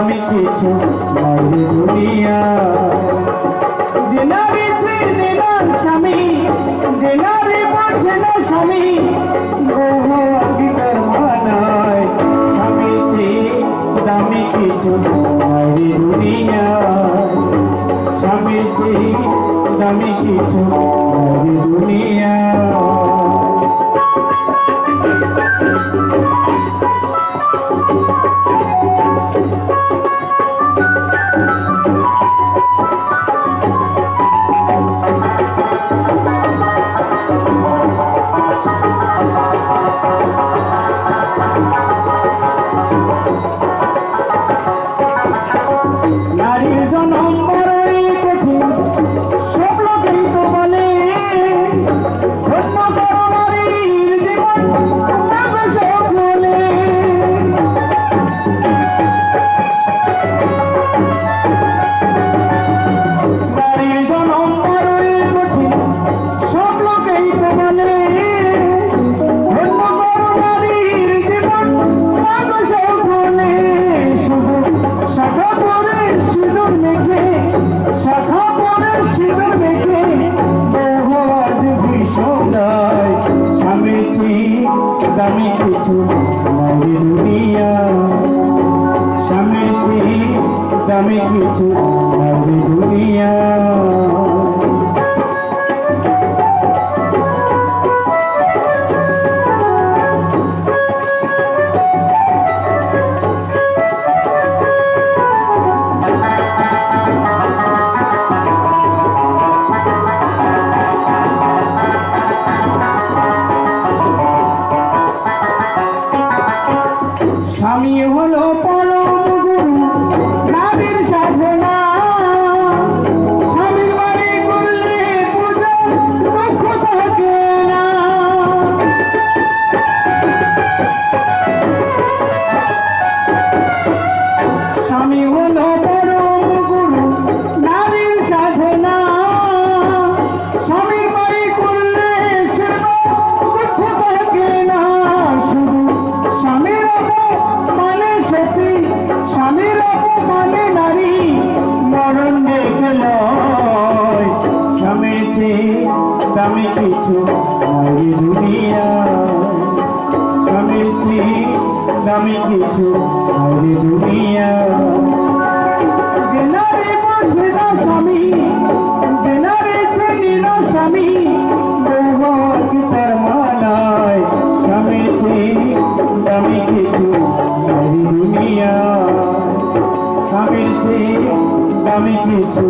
দামি কিছু নাই দুনিয়া। যে নারী চিনে না স্বামী, যে নারী বোঝে না স্বামী, বহু অঙ্গীকার মানায় স্বামী চেয়ে দামি কিছু নাই দুনিয়া। স্বামী চেয়ে দামি কিছু নাই দুনিয়া। নারীর জনম বড়ই কঠিন, সব লোকেই তো বলে, ধন্য করো নারীর জীবন তবে সব বলে। নারীর জনম বড়ই কঠিন, সব লোকেই তো বলে, ধন্য করো নারীর জীবন তবে সব বলে। শুধু শাখা পরে সিঁদুর মেখে, শাখা পরে সিঁদুর মেখে বহু আজ ভীষণায় স্বামী চেয়ে দামি কিছু নাই দুনিয়া। স্বামী চেয়ে দামি কিছু নাই দুনিয়া। স্বামী হলো পরম গুরু, নারীর সাধনা। স্বামীর বাড়ি করলে পূজা দুঃখ থাকে না। স্বামী হলো পরম গুরু, নারীর সাধনা। স্বামীর বাড়ি করলে সেবা দুঃখ থাকে না। শুধু স্বামীর মানে সতী, স্বামীর মানে নারী, মরণ দেখে লয় স্বামী চেয়ে দামি কিছু নাই দুনিয়া। স্বামী চেয়ে দামি কিছু নাই দুনিয়া। যে নারী বোঝে না স্বামী, যে নারী চিনি না স্বামী, বহু অঙ্গীকার মানায় স্বামী চেয়ে দামি কিছু নাই দুনিয়া। স্বামী চেয়ে দামি কিছু